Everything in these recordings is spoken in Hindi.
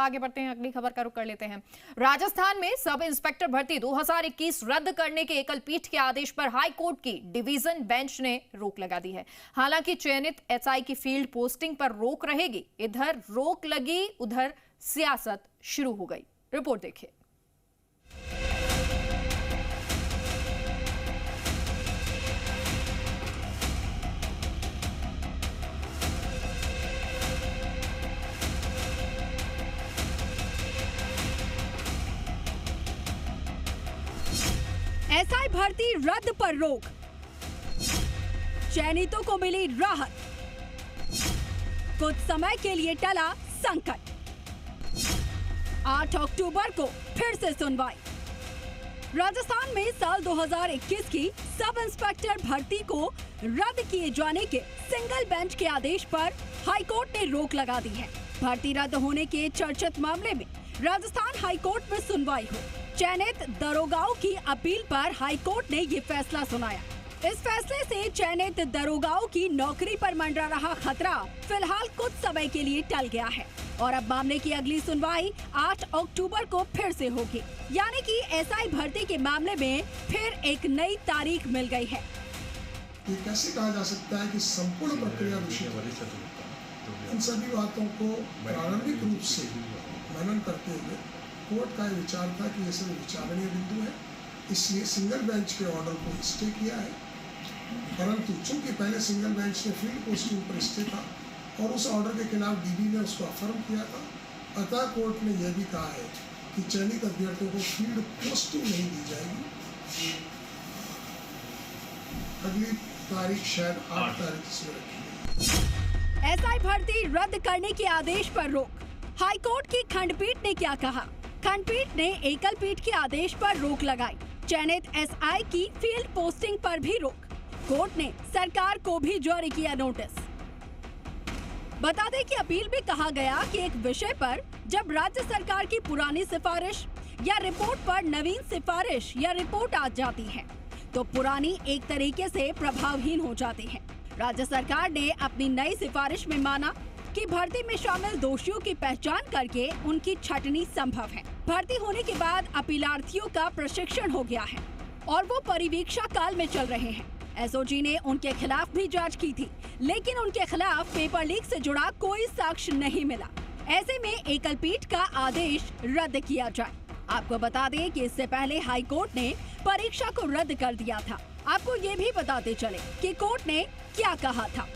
आगे बढ़ते हैं, अगली खबर का रुख कर लेते हैं। राजस्थान में सब इंस्पेक्टर भर्ती 2021 रद्द करने के एकल पीठ के आदेश पर हाई कोर्ट की डिवीजन बेंच ने रोक लगा दी है। हालांकि चयनित एसआई की फील्ड पोस्टिंग पर रोक रहेगी। इधर रोक लगी, उधर सियासत शुरू हो गई। रिपोर्ट देखिए। एसआई भर्ती रद्द पर रोक, चयनितों को मिली राहत, कुछ समय के लिए टला संकट। 8 अक्टूबर को फिर से सुनवाई। राजस्थान में साल 2021 की सब इंस्पेक्टर भर्ती को रद्द किए जाने के सिंगल बेंच के आदेश पर हाईकोर्ट ने रोक लगा दी है। भर्ती रद्द होने के चर्चित मामले में राजस्थान हाईकोर्ट में सुनवाई हुई। चयनित दरोगाओं की अपील पर हाईकोर्ट ने ये फैसला सुनाया। इस फैसले से चयनित दरोगाओं की नौकरी पर मंडरा रहा खतरा फिलहाल कुछ समय के लिए टल गया है और अब मामले की अगली सुनवाई 8 अक्टूबर को फिर से होगी। यानी कि एसआई भर्ती के मामले में फिर एक नई तारीख मिल गई है। ये कैसे कहा जा सकता है कि संपूर्ण प्रक्रिया दूषित है? इन सभी बातों को प्रारंभिक रूप से मनन करते हुए कोर्ट का विचार था कि ये सब विचारणीय बिंदु है, इसलिए सिंगल बेंच के ऑर्डर को स्टे किया है। परंतु चूंकि पहले सिंगल बेंच ने फील्ड पोस्टिंग पर स्टे था और उस ऑर्डर के खिलाफ डीबी ने उसको अफर्म किया था, अतः कोर्ट ने यह भी कहा है कि चयनित अभ्यर्थियों को फील्ड पोस्टिंग नहीं दी जाएगी। अगली तारीख शायद 8 तारीख से रखी है। एसआई भर्ती रद्द करने के आदेश पर रोक। हाईकोर्ट की खंडपीठ ने क्या कहा? खंडपीठ ने एकल पीठ के आदेश पर रोक लगाई। चयनित एसआई की फील्ड पोस्टिंग पर भी रोक। कोर्ट ने सरकार को भी जारी किया नोटिस। बता दें कि अपील में कहा गया कि एक विषय पर जब राज्य सरकार की पुरानी सिफारिश या रिपोर्ट पर नवीन सिफारिश या रिपोर्ट आ जाती है तो पुरानी एक तरीके से प्रभावहीन हो जाती है। राज्य सरकार ने अपनी नई सिफारिश में माना कि भर्ती में शामिल दोषियों की पहचान करके उनकी छटनी संभव है। भर्ती होने के बाद अपीलार्थियों का प्रशिक्षण हो गया है और वो परिवीक्षा काल में चल रहे हैं। एसओजी ने उनके खिलाफ भी जांच की थी, लेकिन उनके खिलाफ पेपर लीक से जुड़ा कोई साक्ष्य नहीं मिला। ऐसे में एकल पीठ का आदेश रद्द किया जाए। आपको बता दें कि इससे पहले हाई कोर्ट ने परीक्षा को रद्द कर दिया था। आपको ये भी बताते चले कि कोर्ट ने क्या कहा था।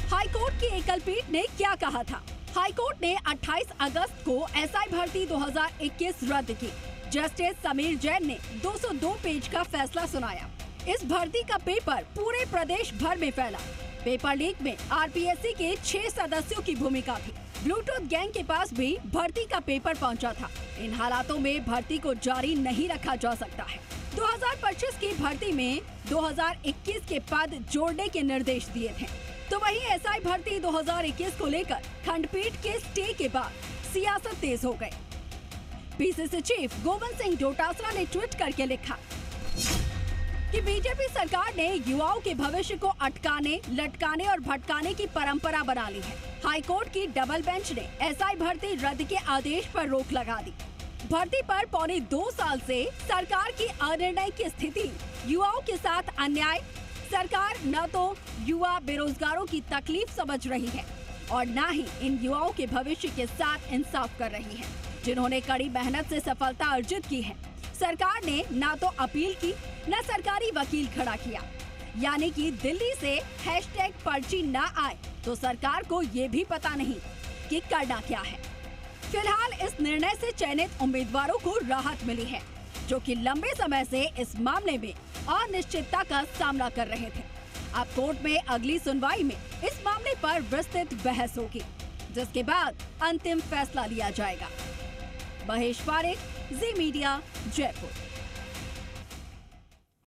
हाई कोर्ट की एकल पीठ ने क्या कहा था? हाई कोर्ट ने 28 अगस्त को एसआई भर्ती 2021 रद्द की। जस्टिस समीर जैन ने 202 पेज का फैसला सुनाया। इस भर्ती का पेपर पूरे प्रदेश भर में फैला। पेपर लीक में आरपीएससी के 6 सदस्यों की भूमिका थी। ब्लूटूथ गैंग के पास भी भर्ती का पेपर पहुंचा था। इन हालातों में भर्ती को जारी नहीं रखा जा सकता है। 2025 की भर्ती में 2021 के पद जोड़ने के निर्देश दिए थे। तो वहीं एसआई भर्ती 2021 को लेकर खंडपीठ के स्टे के बाद सियासत तेज हो गई। पीसीसी चीफ गोविंद सिंह डोटासरा ने ट्वीट करके लिखा कि बीजेपी सरकार ने युवाओं के भविष्य को अटकाने, लटकाने और भटकाने की परंपरा बना ली है। हाईकोर्ट की डबल बेंच ने एसआई भर्ती रद्द के आदेश पर रोक लगा दी। भर्ती पर पौने 2 साल से सरकार की अनिर्णय की स्थिति, युवाओं के साथ अन्याय। सरकार न तो युवा बेरोजगारों की तकलीफ समझ रही है और न ही इन युवाओं के भविष्य के साथ इंसाफ कर रही है, जिन्होंने कड़ी मेहनत से सफलता अर्जित की है। सरकार ने न तो अपील की, न सरकारी वकील खड़ा किया। यानी कि दिल्ली से #पर्ची न आए तो सरकार को ये भी पता नहीं कि करना क्या है। फिलहाल इस निर्णय से चयनित उम्मीदवारों को राहत मिली है, जो कि लंबे समय से इस मामले में अनिश्चितता का सामना कर रहे थे। अब कोर्ट में अगली सुनवाई में इस मामले पर विस्तृत बहस होगी, जिसके बाद अंतिम फैसला लिया जाएगा। महेश पारेख, जी मीडिया, जयपुर।